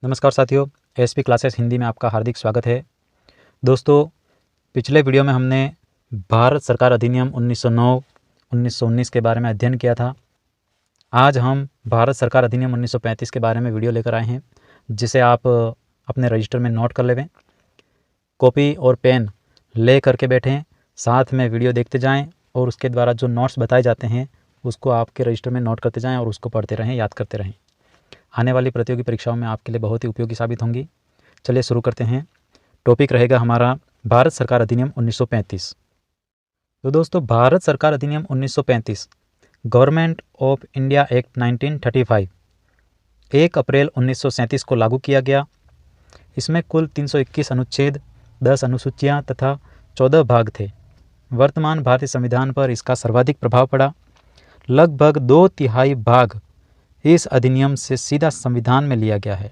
नमस्कार साथियों, SP classes Hindi में आपका हार्दिक स्वागत है। दोस्तों, पिछले वीडियो में हमने भारत सरकार अधिनियम 1909-1919 के बारे में अध्ययन किया था। आज हम भारत सरकार अधिनियम 1935 के बारे में वीडियो लेकर आए हैं, जिसे आप अपने रजिस्टर में नोट कर लेवें। कॉपी और पेन ले करके बैठें, साथ में वीडियो देखते जाएं और उसके द्वारा जो नोट्स बताए जाते हैं उसको आपके रजिस्टर में नोट करते जाएँ और उसको पढ़ते रहें, याद करते रहें। आने वाली प्रतियोगी परीक्षाओं में आपके लिए बहुत ही उपयोगी साबित होंगी। चलिए शुरू करते हैं। टॉपिक रहेगा हमारा भारत सरकार अधिनियम 1935। तो दोस्तों, भारत सरकार अधिनियम 1935 गवर्नमेंट ऑफ इंडिया एक्ट 1935 1 अप्रैल 1937 को लागू किया गया। इसमें कुल 321 अनुच्छेद, 10 अनुसूचियाँ तथा 14 भाग थे। वर्तमान भारतीय संविधान पर इसका सर्वाधिक प्रभाव पड़ा। लगभग 2/3 भाग इस अधिनियम से सीधा संविधान में लिया गया है।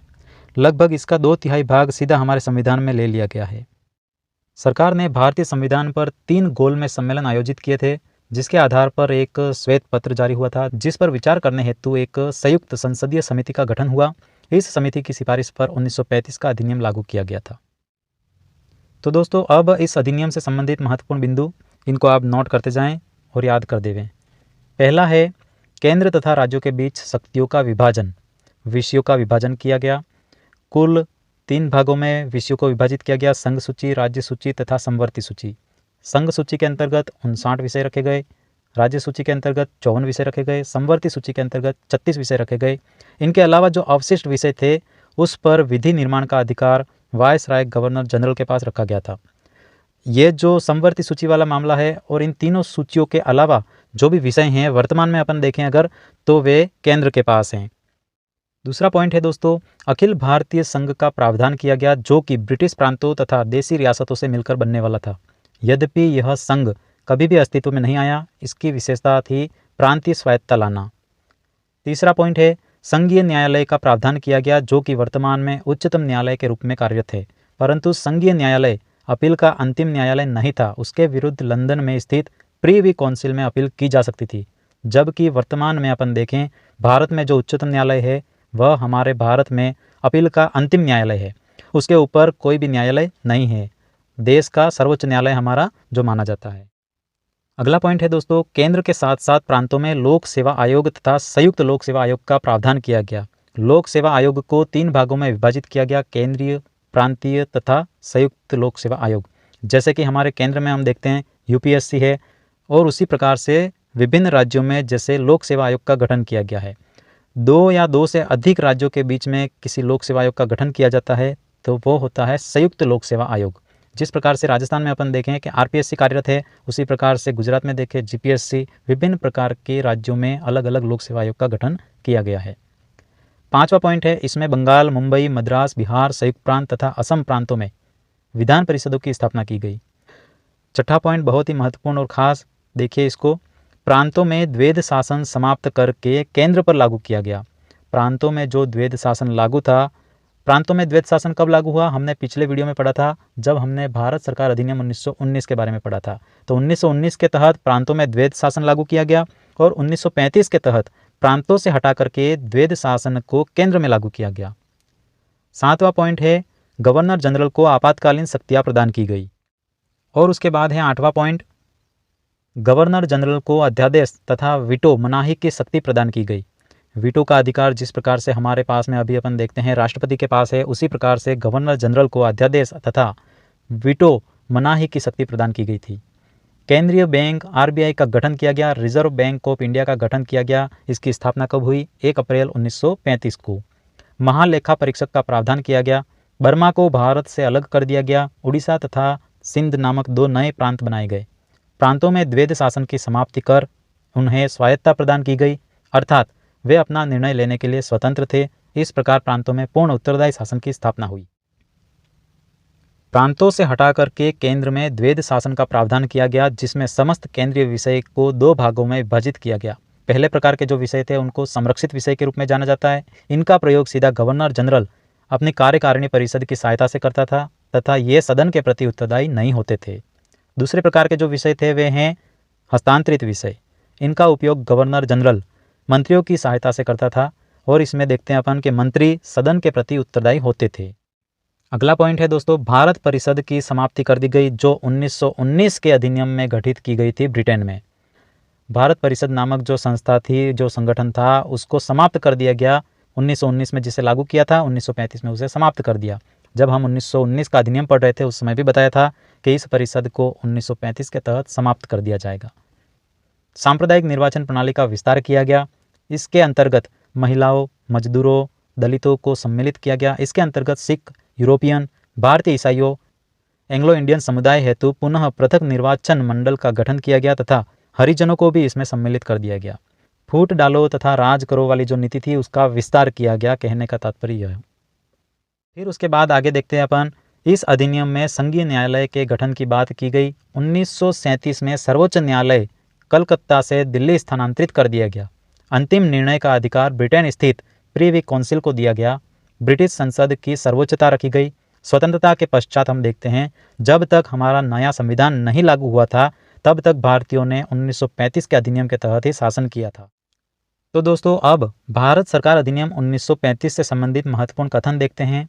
लगभग इसका 2/3 भाग सीधा हमारे संविधान में ले लिया गया है। सरकार ने भारतीय संविधान पर 3 गोलमेज सम्मेलन आयोजित किए थे, जिसके आधार पर एक श्वेत पत्र जारी हुआ था, जिस पर विचार करने हेतु एक संयुक्त संसदीय समिति का गठन हुआ। इस समिति की सिफारिश पर 1935 का अधिनियम लागू किया गया था। तो दोस्तों, अब इस अधिनियम से संबंधित महत्वपूर्ण बिंदु, इनको आप नोट करते जाएं और याद कर देवें। पहला है, केंद्र तथा राज्यों के बीच शक्तियों का विभाजन, विषयों का विभाजन किया गया। कुल 3 भागों में विषयों को विभाजित किया गया: संघ सूची, राज्य सूची तथा समवर्ती सूची। संघ सूची के अंतर्गत 59 विषय रखे गए, राज्य सूची के अंतर्गत 54 विषय रखे गए, समवर्ती सूची के अंतर्गत 36 विषय रखे गए। इनके अलावा जो अवशिष्ट विषय थे उस पर विधि निर्माण का अधिकार वायसराय गवर्नर जनरल के पास रखा गया था। ये जो समवर्ती सूची वाला मामला है, और इन तीनों सूचियों के अलावा जो भी विषय हैं वर्तमान में अपन देखें अगर, तो वे केंद्र के पास हैं। दूसरा पॉइंट है दोस्तों, अखिल भारतीय संघ का प्रावधान किया गया, जो कि ब्रिटिश प्रांतों तथा देसी रियासतों से मिलकर बनने वाला था। यद्यपि यह संघ कभी भी अस्तित्व में नहीं आया, इसकी विशेषता थी प्रांतीय स्वायत्तता लाना। तीसरा पॉइंट है, संघीय न्यायालय का प्रावधान किया गया, जो कि वर्तमान में उच्चतम न्यायालय के रूप में कार्यरत है। परंतु संघीय न्यायालय अपील का अंतिम न्यायालय नहीं था, उसके विरुद्ध लंदन में स्थित प्रीवी काउंसिल में अपील की जा सकती थी। जबकि वर्तमान में अपन देखें, भारत में जो उच्चतम न्यायालय है वह हमारे भारत में अपील का अंतिम न्यायालय है, उसके ऊपर कोई भी न्यायालय नहीं है। देश का सर्वोच्च न्यायालय हमारा जो माना जाता है। अगला पॉइंट है दोस्तों, केंद्र के साथ साथ प्रांतों में लोक सेवा आयोग तथा संयुक्त लोक सेवा आयोग का प्रावधान किया गया। लोक सेवा आयोग को 3 भागों में विभाजित किया गया: केंद्रीय, प्रांतीय तथा संयुक्त लोक सेवा आयोग। जैसे कि हमारे केंद्र में हम देखते हैं यूपीएससी है, और उसी प्रकार से विभिन्न राज्यों में जैसे लोक सेवा आयोग का गठन किया गया है। 2 या 2 से अधिक राज्यों के बीच में किसी लोक सेवा आयोग का गठन किया जाता है तो वो होता है संयुक्त लोक सेवा आयोग। जिस प्रकार से राजस्थान में अपन देखें कि आरपीएससी कार्यरत है, उसी प्रकार से गुजरात में देखें जीपीएससी। विभिन्न प्रकार के राज्यों में अलग अलग लोक सेवा आयोग का गठन किया गया है। 5वां पॉइंट है, इसमें बंगाल, मुंबई, मद्रास, बिहार, संयुक्त प्रांत तथा असम प्रांतों में विधान परिषदों की स्थापना की गई। 6वां पॉइंट बहुत ही महत्वपूर्ण और खास, देखिए इसको, प्रांतों में द्वैध शासन समाप्त करके केंद्र पर लागू किया गया। प्रांतों में जो द्वैध शासन लागू था, प्रांतों में द्वैध शासन कब लागू हुआ, हमने पिछले वीडियो में पढ़ा था जब हमने भारत सरकार अधिनियम 1919 के बारे में पढ़ा था। तो 1919 के तहत प्रांतों में द्वैध शासन लागू किया गया, और 1935 के तहत प्रांतों से हटा करके द्वैध शासन को केंद्र में लागू किया गया। 7वां पॉइंट है, गवर्नर जनरल को आपातकालीन शक्तियाँ प्रदान की गई। और उसके बाद है 8वां पॉइंट, गवर्नर जनरल को अध्यादेश तथा वीटो मनाही की शक्ति प्रदान की गई। वीटो का अधिकार जिस प्रकार से हमारे पास में अभी अपन देखते हैं राष्ट्रपति के पास है, उसी प्रकार से गवर्नर जनरल को अध्यादेश तथा वीटो मनाही की शक्ति प्रदान की गई थी। केंद्रीय बैंक आरबीआई का गठन किया गया। रिजर्व बैंक ऑफ इंडिया का गठन किया गया। इसकी स्थापना कब हुई? 1 अप्रैल 1935 को। महालेखा परीक्षक का प्रावधान किया गया। बर्मा को भारत से अलग कर दिया गया। उड़ीसा तथा सिंध नामक 2 नए प्रांत बनाए गए। प्रांतों में द्वैध शासन की समाप्ति कर उन्हें स्वायत्तता प्रदान की गई, अर्थात वे अपना निर्णय लेने के लिए स्वतंत्र थे। इस प्रकार प्रांतों में पूर्ण उत्तरदायी शासन की स्थापना हुई। प्रांतों से हटा करके केंद्र में द्वैध शासन का प्रावधान किया गया, जिसमें समस्त केंद्रीय विषय को 2 भागों में विभाजित किया गया। पहले प्रकार के जो विषय थे उनको संरक्षित विषय के रूप में जाना जाता है। इनका प्रयोग सीधा गवर्नर जनरल अपनी कार्यकारिणी परिषद की सहायता से करता था तथा ये सदन के प्रति उत्तरदायी नहीं होते थे। दूसरे प्रकार के जो विषय थे वे हैं हस्तांतरित विषय। इनका उपयोग गवर्नर जनरल मंत्रियों की सहायता से करता था और इसमें देखते हैं अपन कि मंत्री सदन के प्रति उत्तरदायी होते थे। अगला पॉइंट है दोस्तों, भारत परिषद की समाप्ति कर दी गई, जो 1919 के अधिनियम में गठित की गई थी ब्रिटेन में। भारत परिषद नामक जो संस्था थी, जो संगठन था, उसको समाप्त कर दिया गया 1919 में, जिसे लागू किया था 1935 में उसे समाप्त कर दिया। जब हम 1919 का अधिनियम पढ़ रहे थे उस समय भी बताया था कि इस परिषद को 1935 के तहत समाप्त कर दिया जाएगा। सांप्रदायिक निर्वाचन प्रणाली का विस्तार किया गया। इसके अंतर्गत महिलाओं, मजदूरों, दलितों को सम्मिलित किया गया। इसके अंतर्गत सिख, यूरोपियन, भारतीय ईसाइयों, एंग्लो इंडियन समुदाय हेतु पुनः पृथक निर्वाचन मंडल का गठन किया गया तथा हरिजनों को भी इसमें सम्मिलित कर दिया गया। फूट डालो तथा राज करो वाली जो नीति थी उसका विस्तार किया गया, कहने का तात्पर्य यह है। फिर उसके बाद आगे देखते हैं अपन, इस अधिनियम में संघीय न्यायालय के गठन की बात की गई। 1937 में सर्वोच्च न्यायालय कलकत्ता से दिल्ली स्थानांतरित कर दिया गया। अंतिम निर्णय का अधिकार ब्रिटेन स्थित प्रीवी काउंसिल को दिया गया। ब्रिटिश संसद की सर्वोच्चता रखी गई। स्वतंत्रता के पश्चात हम देखते हैं, जब तक हमारा नया संविधान नहीं लागू हुआ था तब तक भारतीयों ने 1935 के अधिनियम के तहत ही शासन किया था। तो दोस्तों, अब भारत सरकार अधिनियम 1935 से संबंधित महत्वपूर्ण कथन देखते हैं।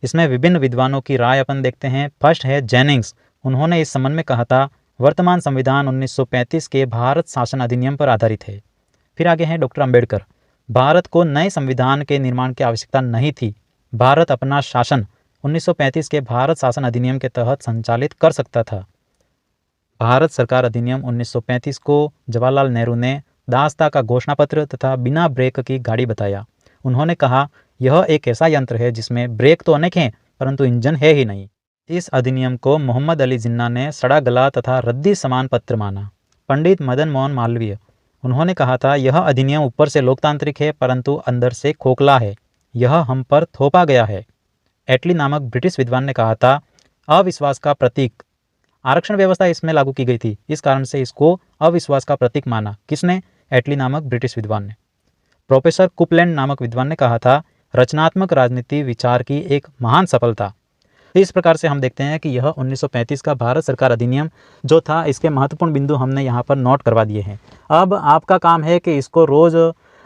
इसमें विभिन्न विद्वानों की राय अपन देखते हैं। फर्स्ट है जेनिंग्स, उन्होंने इस संबंध में कहा था, वर्तमान संविधान 1935 के भारत शासन अधिनियम पर आधारित है। फिर आगे हैं डॉक्टर अंबेडकर, भारत को नए संविधान के निर्माण की आवश्यकता नहीं थी। भारत अपना शासन 1935 के भारत शासन अधिनियम के तहत संचालित कर सकता था। भारत सरकार अधिनियम 1935 को जवाहरलाल नेहरू ने दासता का घोषणा पत्र तथा बिना ब्रेक की गाड़ी बताया। उन्होंने कहा, यह एक ऐसा यंत्र है जिसमें ब्रेक तो अनेक हैं परंतु इंजन है ही नहीं। इस अधिनियम को मोहम्मद अली जिन्ना ने सड़ा गला तथा रद्दी समान पत्र माना। पंडित मदन मोहन मालवीय, उन्होंने कहा था, यह अधिनियम ऊपर से लोकतांत्रिक है परंतु अंदर से खोखला है, यह हम पर थोपा गया है। एटली नामक ब्रिटिश विद्वान ने कहा था, अविश्वास का प्रतीक। आरक्षण व्यवस्था इसमें लागू की गई थी, इस कारण से इसको अविश्वास का प्रतीक माना। किसने? एटली नामक ब्रिटिश विद्वान ने। प्रोफेसर कुपलैंड नामक विद्वान ने कहा था, रचनात्मक राजनीति विचार की एक महान सफलता। इस प्रकार से हम देखते हैं कि यह 1935 का भारत सरकार अधिनियम जो था, इसके महत्वपूर्ण बिंदु हमने यहाँ पर नोट करवा दिए हैं। अब आपका काम है कि इसको रोज़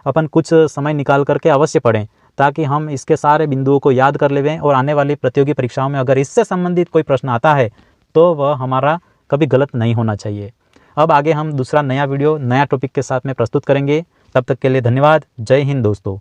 अपन कुछ समय निकाल करके अवश्य पढ़ें, ताकि हम इसके सारे बिंदुओं को याद कर लें और आने वाली प्रतियोगी परीक्षाओं में अगर इससे संबंधित कोई प्रश्न आता है तो वह हमारा कभी गलत नहीं होना चाहिए। अब आगे हम दूसरा नया वीडियो नया टॉपिक के साथ में प्रस्तुत करेंगे। तब तक के लिए धन्यवाद। जय हिंद दोस्तों।